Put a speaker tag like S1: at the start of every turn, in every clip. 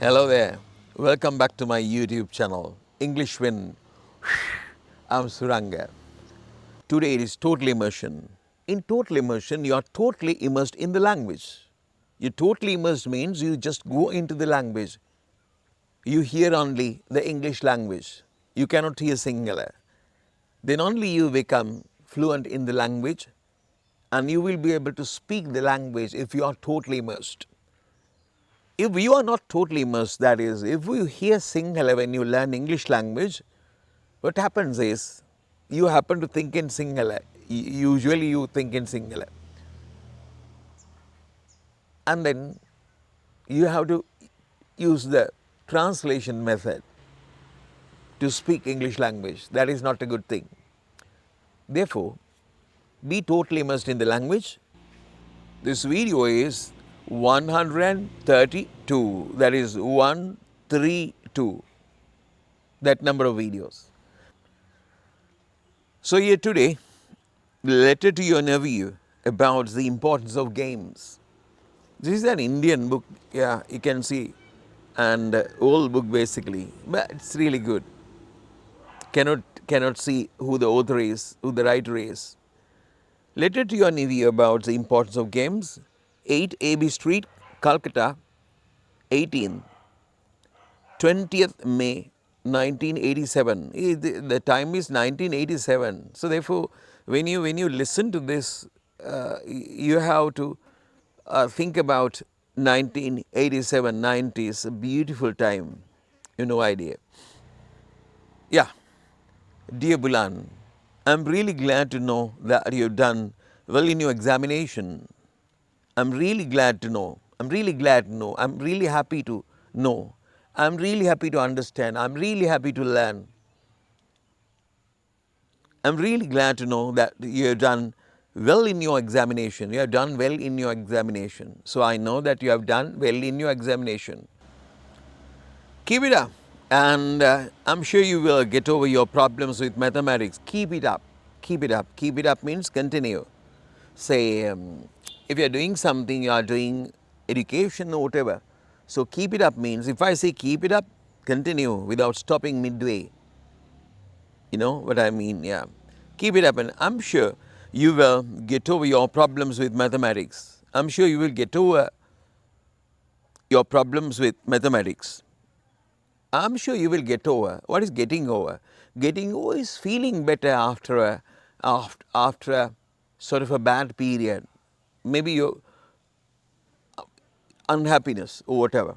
S1: Hello there. Welcome back to my YouTube channel, English Win. I'm Suranga. Today it is total immersion. In total immersion, you are totally immersed in the language. You totally immersed means you just go into the language. You hear only the English language. You cannot hear Sinhala. Then only you become fluent in the language and you will be able to speak the language if you are totally immersed. If you are not totally immersed, that is, if you hear Sinhala when you learn English language, what happens is you happen to think in Sinhala. Usually you think in Sinhala. And then you have to use the translation method to speak English language. That is not a good thing. Therefore, be totally immersed in the language. This video is 132. That is 132. That number of videos. So here today, letter to your nephew about the importance of games. This is an Indian book, yeah, you can see, and old book basically, but it's really good. Cannot see who the author is, who the writer is. Letter to your nephew about the importance of games. 8 AB Street, Calcutta, 18, 20th May 1987. The time is 1987. So therefore, when you listen to this, you have to think about 1987, 90s, a beautiful time. You no idea. Yeah, dear Bulan, I'm really glad to know that you've done well in your examination. I'm really glad to know. I'm really glad to know. I'm really happy to know. I'm really happy to understand. I'm really happy to learn. I'm really glad to know that you have done well in your examination. You have done well in your examination. So I know that you have done well in your examination. Keep it up. And I'm sure you will get over your problems with mathematics. Keep it up. Keep it up. Keep it up means continue. Say, if you are doing something, you are doing education or whatever. So keep it up means, if I say keep it up, continue without stopping midway. You know what I mean? Yeah. Keep it up, and I'm sure you will get over your problems with mathematics. I'm sure you will get over your problems with mathematics. I'm sure you will get over. What is getting over? Getting over is feeling better after a sort of a bad period. Maybe your unhappiness or whatever.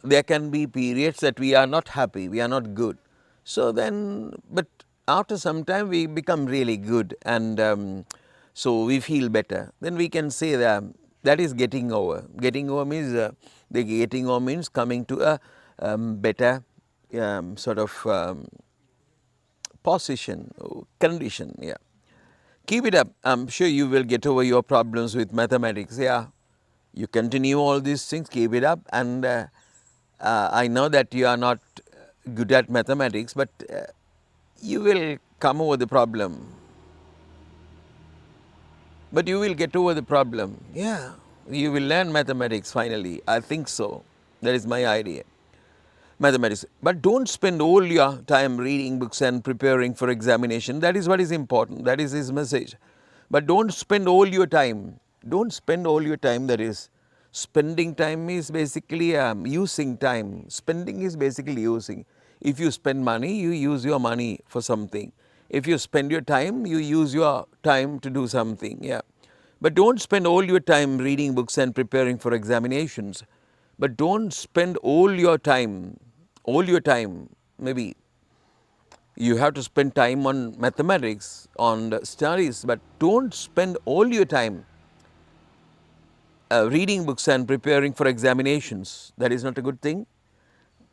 S1: There can be periods that we are not happy, we are not good. So then, but after some time we become really good, and so we feel better. Then we can say that that is getting over. Getting over means the getting over means coming to a better sort of position, condition. Yeah. Keep it up. I'm sure you will get over your problems with mathematics. Yeah. You continue all these things, keep it up, and I know that you are not good at mathematics, but you will come over the problem. But you will get over the problem. Yeah, you will learn mathematics finally. I think so. That is my idea. Mathematics. But don't spend all your time reading books and preparing for examination. That is what is important. That is his message. But don't spend all your time. Don't spend all your time. That is, spending time is basically using time. Spending is basically using. If you spend money, you use your money for something. If you spend your time, you use your time to do something. Yeah. But don't spend all your time reading books and preparing for examinations. But don't spend all your time, maybe you have to spend time on mathematics, on the studies, but don't spend all your time reading books and preparing for examinations. That is not a good thing,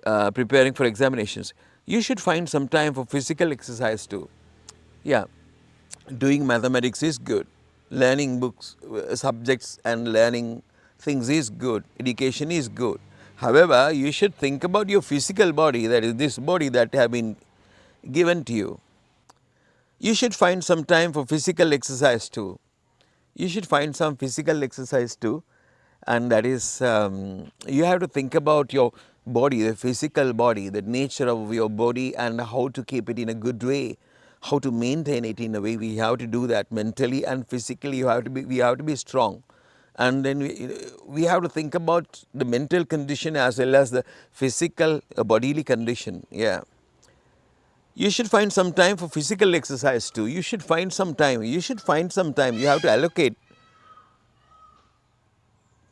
S1: preparing for examinations. You should find some time for physical exercise too. Yeah, doing mathematics is good. Learning books, subjects and learning things is good. Education is good. However, you should think about your physical body, that is this body that have been given to you. You should find some time for physical exercise too. You should find some physical exercise too. and that is you have to think about your body, the physical body, the nature of your body, and how to keep it in a good way, how to maintain it in a way. We have to do that mentally and physically. We have to be strong, and then we have to think about the mental condition as well as the physical bodily condition. Yeah. You should find some time for physical exercise too. You should find some time. You should find some time. You have to allocate.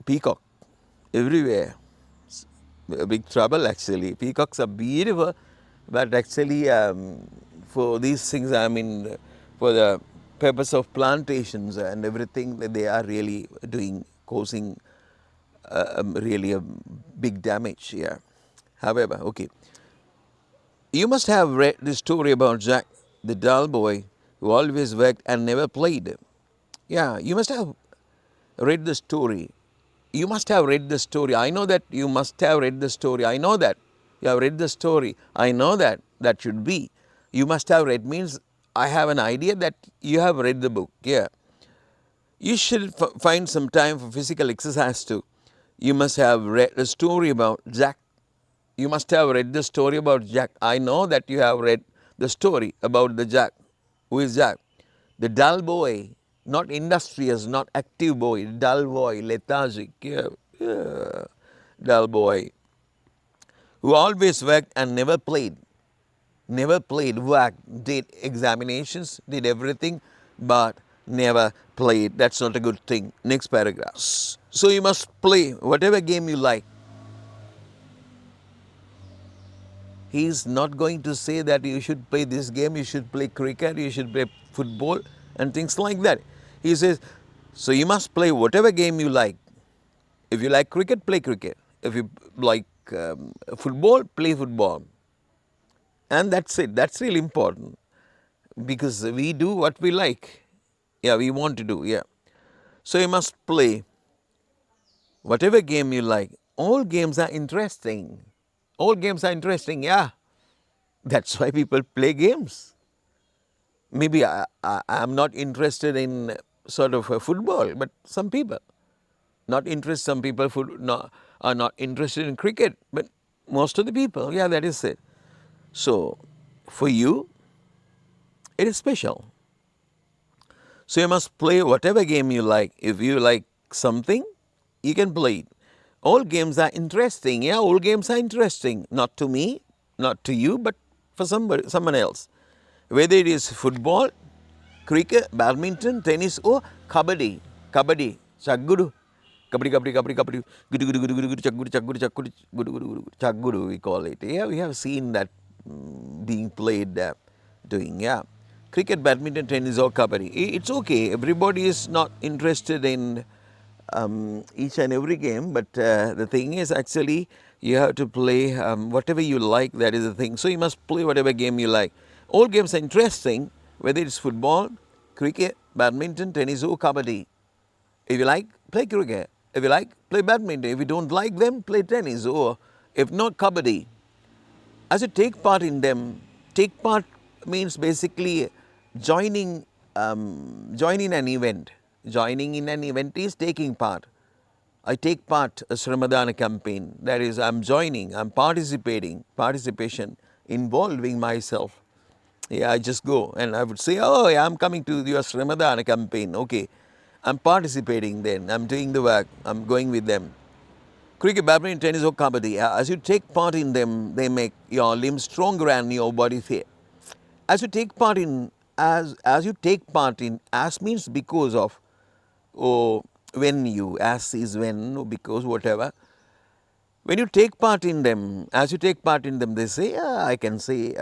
S1: Peacock everywhere. A big trouble actually. Peacocks are beautiful, but actually for these things, I mean, for the purpose of plantations and everything, they are really causing really a big damage. Yeah. However, okay. You must have read the story about Jack, the dull boy who always worked and never played. Yeah, you must have read the story. You must have read the story. I know that you must have read the story. I know that. You have read the story. I know that. That should be. You must have read means I have an idea that you have read the book. Yeah. You should find some time for physical exercise too. You must have read the story about Jack. You must have read the story about Jack. I know that you have read the story about the Jack. Who is Jack? The dull boy, not industrious, not active boy, dull boy, lethargic, yeah, yeah. Dull boy, who always worked and never played. Never played, worked, did examinations, did everything, but never played. That's not a good thing. Next paragraph. So you must play whatever game you like. He is not going to say that you should play this game, you should play cricket, you should play football and things like that. He says, so you must play whatever game you like. If you like cricket, play cricket. If you like football, play football. And that's it. That's really important because we do what we like. Yeah, we want to do. Yeah. So you must play whatever game you like. All games are interesting. All games are interesting. Yeah. That's why people play games. Maybe I'm not interested in sort of football, but some people not interested. Some people are not interested in cricket, but most of the people, yeah, that is it. So for you, it is special. So you must play whatever game you like. If you like something, you can play it. All games are interesting. Yeah, all games are interesting. Not to me, not to you, but for someone else. Whether it is football, cricket, badminton, tennis, or kabaddi. Kabaddi, chaggudu. Kabaddi, kabaddi, kabaddi, kabaddi. Gudu, gudu, gudu, gudu, gudu, chaggudu, chaggudu, chaggudu, gudu, gudu, gudu, chaggudu, we call it. Yeah, we have seen that being played, doing, yeah. Cricket, badminton, tennis, or kabaddi. It's okay. Everybody is not interested in each and every game, but the thing is actually you have to play whatever you like, that is the thing. So you must play whatever game you like. All games are interesting, whether it's football, cricket, badminton, tennis, or kabaddi. If you like, play cricket. If you like, play badminton. If you don't like them, play tennis, or if not, kabaddi. As you take part in them, take part means basically joining, joining an event. Joining in an event is taking part. I take part in a Sramadana campaign. That is, I'm joining, I'm participating, participation, involving myself. Yeah, I just go and I would say, oh, yeah, I'm coming to your Sramadana campaign. Okay, I'm participating then, I'm doing the work, I'm going with them. Cricket, badminton, tennis, or kabaddi, as you take part in them, they make your limbs stronger and your body fit. As you take part in, as you take part in, as means because of, or when you, as is when, or because, whatever. When you take part in them, as you take part in them, they say, yeah, I can say,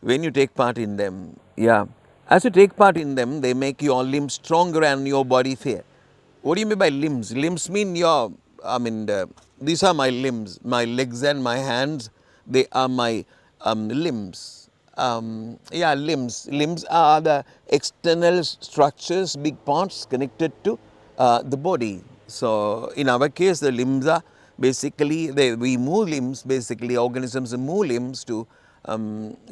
S1: when you take part in them, yeah. As you take part in them, they make your limbs stronger and your body fair. What do you mean by limbs? Limbs mean your, I mean, these are my limbs, my legs and my hands, they are my limbs. Yeah, limbs. Limbs are the external structures, big parts connected to the body. So, in our case, the limbs are basically, we move limbs, basically, organisms move limbs to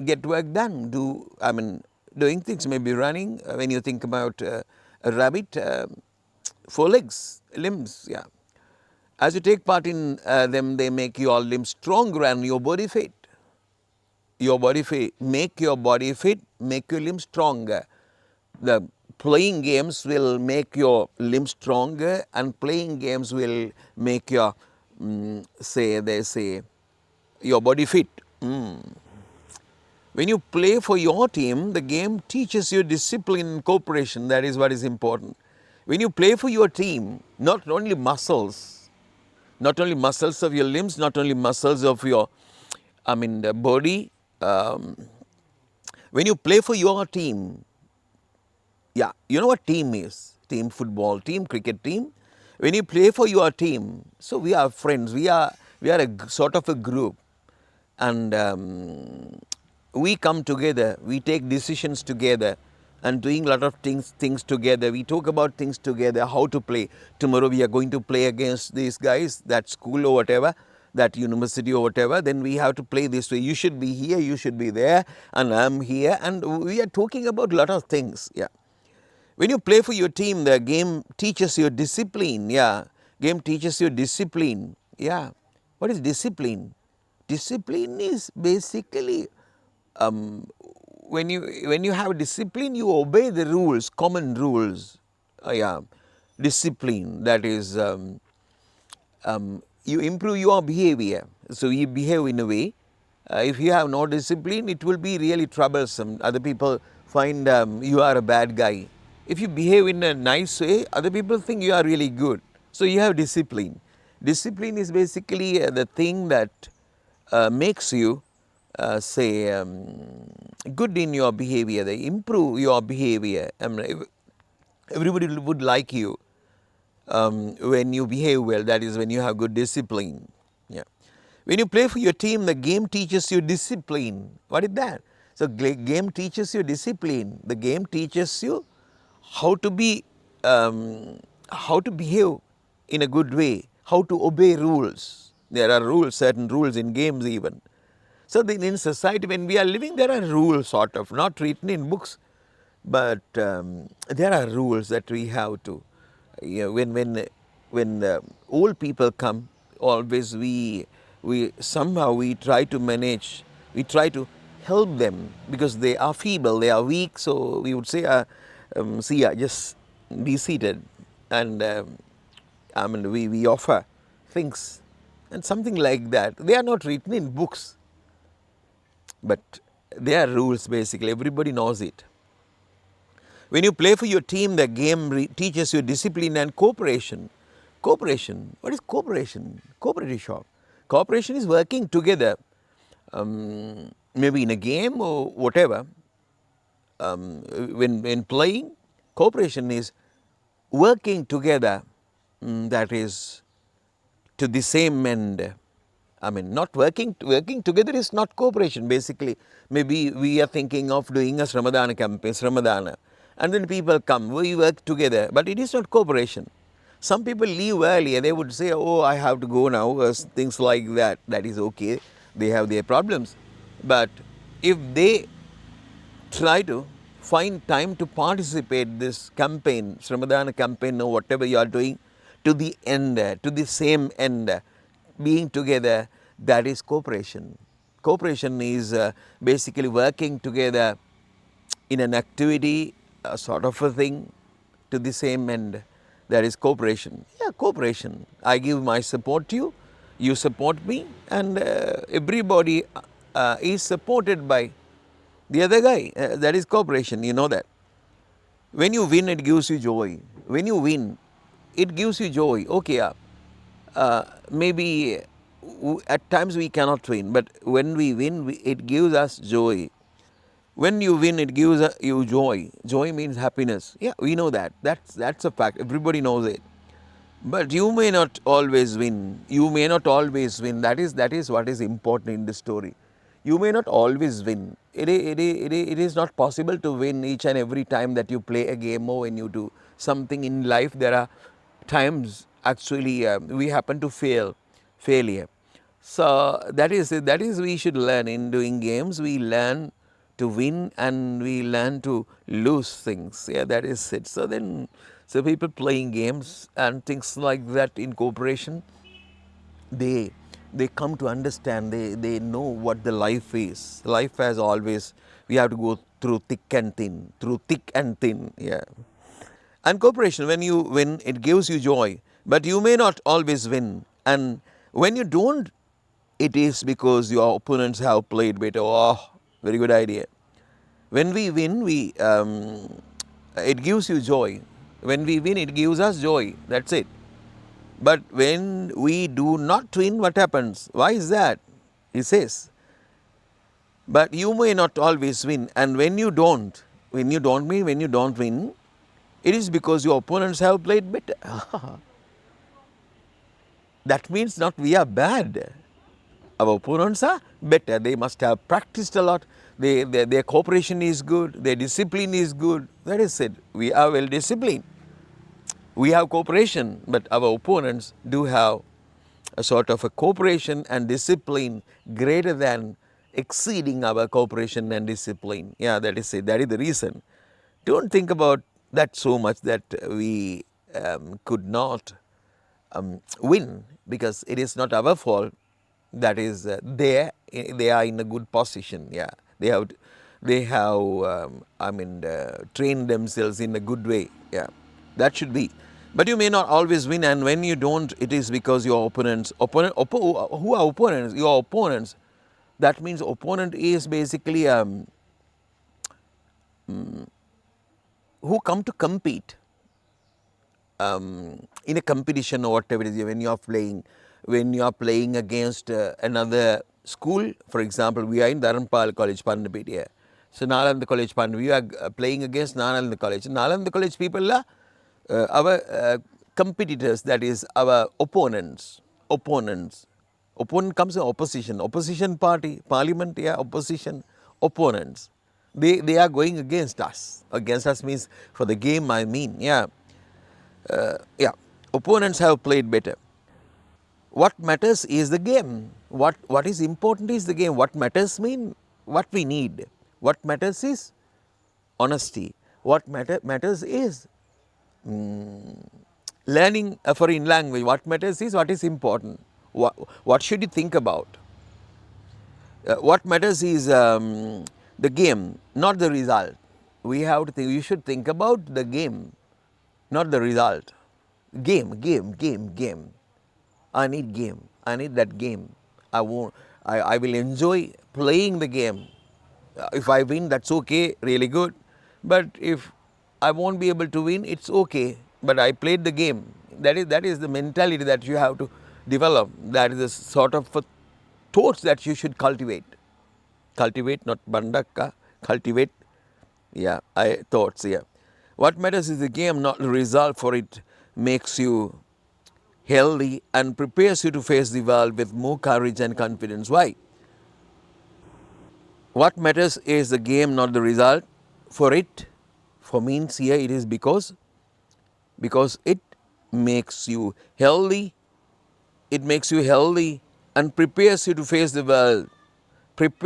S1: get work done, doing things, maybe running. When you think about a rabbit, 4 legs, limbs, yeah. As you take part in them, they make your limbs stronger and your body fit. Your body fit, make your body fit, make your limbs stronger. The playing games will make your limbs stronger, and playing games will make your, they say, your body fit. When you play for your team, the game teaches you discipline and cooperation. That is what is important. When you play for your team, not only muscles of your limbs, not only muscles of your, the body. When you play for your team, yeah, you know what team is? Team football, team cricket team. When you play for your team, so we are friends. We are sort of a group, and we come together. We take decisions together, and doing a lot of things together. We talk about things together. How to play. Tomorrow we are going to play against these guys, that school or whatever, that university or whatever. Then we have to play this way. You should be here. You should be there, and I'm here, and we are talking about a lot of things. Yeah. When you play for your team, the game teaches you discipline. Yeah, game teaches you discipline. Yeah, what is discipline? Discipline is basically when you have discipline, you obey the rules, common rules. Yeah, discipline. That is, you improve your behavior. So you behave in a way. If you have no discipline, it will be really troublesome. Other people find you are a bad guy. If you behave in a nice way, other people think you are really good. So you have discipline. Discipline is basically the thing that makes you, good in your behavior. They improve your behavior. Everybody would like you when you behave well. That is when you have good discipline. Yeah. When you play for your team, the game teaches you discipline. What is that? So game teaches you discipline. The game teaches you how to be, how to behave in a good way, how to obey rules. There are rules, certain rules in games even. So then in society, when we are living, there are rules sort of, not written in books, but there are rules that we have to. When old people come, always we somehow we try to manage, we try to help them because they are feeble, they are weak. So we would say, just be seated, and we offer things and something like that. They are not written in books, but they are rules basically. Everybody knows it. When you play for your team, the game teaches you discipline and cooperation. Cooperation. What is cooperation? Cooperative shop. Cooperation is working together, maybe in a game or whatever. When playing, cooperation is working together, that is to the same end. Not working together is not cooperation basically. Maybe we are thinking of doing a Sramadana campaign, Sramadana, and then people come, we work together, but it is not cooperation. Some people leave earlier, they would say, oh, I have to go now, things like that. That is okay, they have their problems. But if they try to find time to participate this campaign, Sramadana campaign or whatever you are doing, to the end, to the same end, being together, that is cooperation. Cooperation is basically working together in an activity, sort of a thing, to the same end. That is cooperation. Yeah, cooperation. I give my support to you, you support me, and everybody is supported by the other guy. That is cooperation, you know that. When you win, it gives you joy. When you win, it gives you joy. Okay, maybe at times we cannot win, but when we win, it gives us joy. When you win, it gives you joy. Joy means happiness. Yeah, we know that. That's a fact. Everybody knows it. But you may not always win. You may not always win. That is what is important in the story. You may not always win. It is not possible to win each and every time that you play a game or when you do something in life. There are times actually we happen to failure. So that is we should learn in doing games. We learn to win and we learn to lose things. Yeah, that is it. So people playing games and things like that in cooperation. they they come to understand, they know what the life is. Life has always, we have to go through thick and thin, through thick and thin, yeah. And cooperation, when it gives you joy, but you may not always win. And when you don't, it is because your opponents have played better. Oh, very good idea. When we win, it gives you joy. When we win, it gives us joy. That's it. But when we do not win, what happens? Why is that? He says, but you may not always win. And when you don't win, when you don't win, it is because your opponents have played better. That means not we are bad. Our opponents are better. They must have practiced a lot. Their cooperation is good. Their discipline is good. That is it. We are well disciplined. We have cooperation, but our opponents do have a sort of a cooperation and discipline greater than exceeding our cooperation and discipline. Yeah, that is it. That is the reason. Don't think about that so much that we could not win, because it is not our fault. That is, they are in a good position. Yeah, they have trained themselves in a good way. Yeah, that should be. But you may not always win, and when you don't, it is because your who are opponents? Your opponents. That means opponent is basically who come to compete in a competition or whatever it is. When you are playing against another school. For example, we are in Dharanpal College, Pandapedia. So Nalanda College, Pandapedia, we are playing against Nalanda College. Nalanda College people are our competitors, that is our opponents. Opponent comes in opposition. Opposition party, parliament, yeah, opposition, opponents. They are going against us. Against us means for the game, I mean, yeah. Yeah, opponents have played better. What matters is the game. What is important is the game. What matters mean what we need. What matters is honesty. What matters is learning a foreign language. What matters is what is important. What should you think about? What matters is the game, not the result. We have to think. You should think about the game, not the result. Game. I need game. I need that game. I will enjoy playing the game. If I win, that's okay, really good. But if I won't be able to win, it's okay. But I played the game. That is the mentality that you have to develop. That is the sort of thoughts that you should cultivate. Cultivate, not bandaka. Cultivate. Yeah, thoughts. Yeah. What matters is the game, not the result. For it makes you healthy and prepares you to face the world with more courage and confidence. Why? What matters is the game, not the result. For means here it is because it makes you healthy. It makes you healthy and prepares you to face the world. It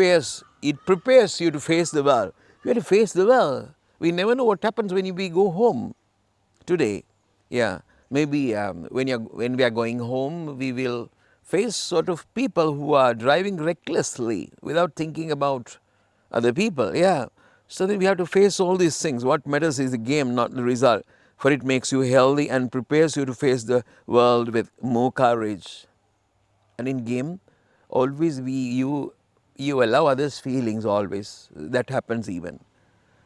S1: prepares you to face the world. We have to face the world. We never know what happens when we go home today. Yeah, maybe when we are going home, we will face sort of people who are driving recklessly without thinking about other people. Yeah, so then we have to face all these things. What matters is the game, not the result. For it makes you healthy and prepares you to face the world with more courage. And in game, always you allow others' feelings. Always that happens. Even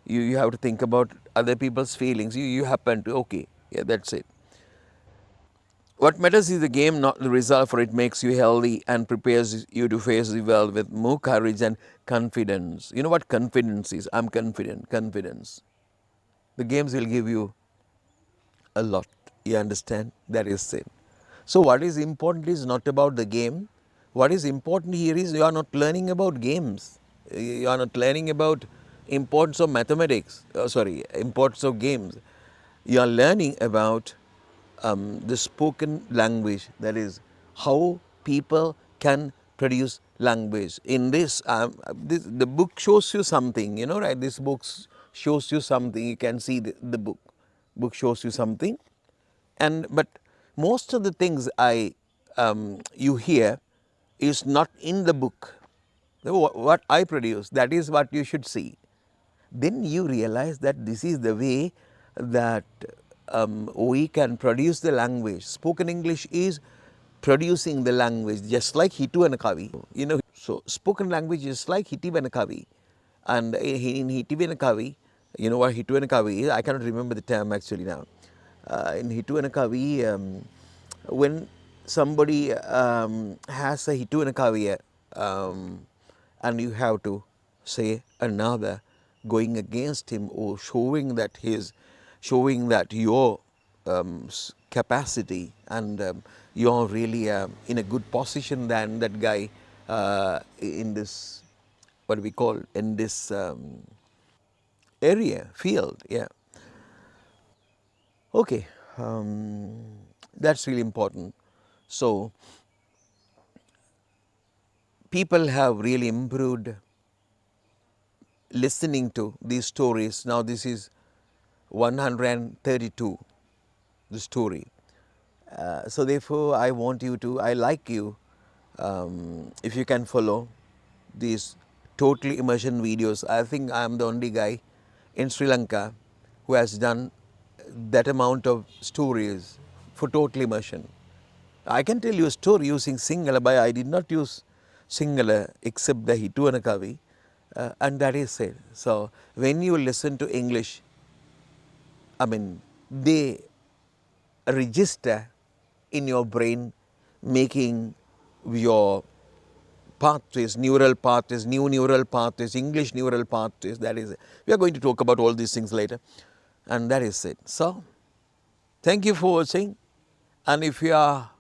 S1: you have to think about other people's feelings. You happen to, okay, yeah, that's it. What matters is the game, not the result, for it makes you healthy and prepares you to face the world with more courage and confidence. You know what confidence is? I'm confident. Confidence. The games will give you a lot. You understand? That is it. So what is important is not about the game. What is important here is you are not learning about games. You are not learning about importance of mathematics. Importance of games. You are learning about the spoken language. That is how people can produce language. In the book shows you something. You know, right? This book shows you something. You can see the book. Book shows you something. But most of the things I you hear is not in the book. What I produce, that is what you should see. Then you realize that this is the way that we can produce the language. Spoken English is producing the language, just like Hitu and Kavi. You know, so spoken language is like Hitu and Kavi. And in Hitu and Kavi, you know what Hitu and Kavi is? I cannot remember the term actually now. In Hitu and Kavi, when somebody has a Hitu and a Kavi, and you have to say another going against him or showing that your capacity and you're really in a good position than that guy in this, what do we call, in this area, field, yeah. Okay, that's really important. So people have really improved listening to these stories. Now this is 132, the story. So therefore I want you to, I like you, if you can follow these totally immersion videos. I think I am the only guy in Sri Lanka who has done that amount of stories for total immersion. I can tell you a story using Sinhala, but I did not use Sinhala except the Hitu and Kavi, and that is it. So when you listen to English, I mean, they register in your brain, making your pathways, neural pathways, new neural pathways, English neural pathways. That is it. We are going to talk about all these things later, and that is it. So, thank you for watching, and if you are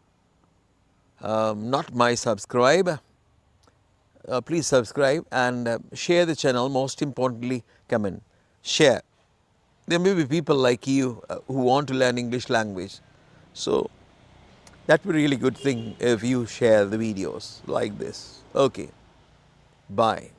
S1: not my subscriber, please subscribe and share the channel. Most importantly, comment, share. There may be people like you who want to learn English language. So that would be a really good thing if you share the videos like this. Okay, bye.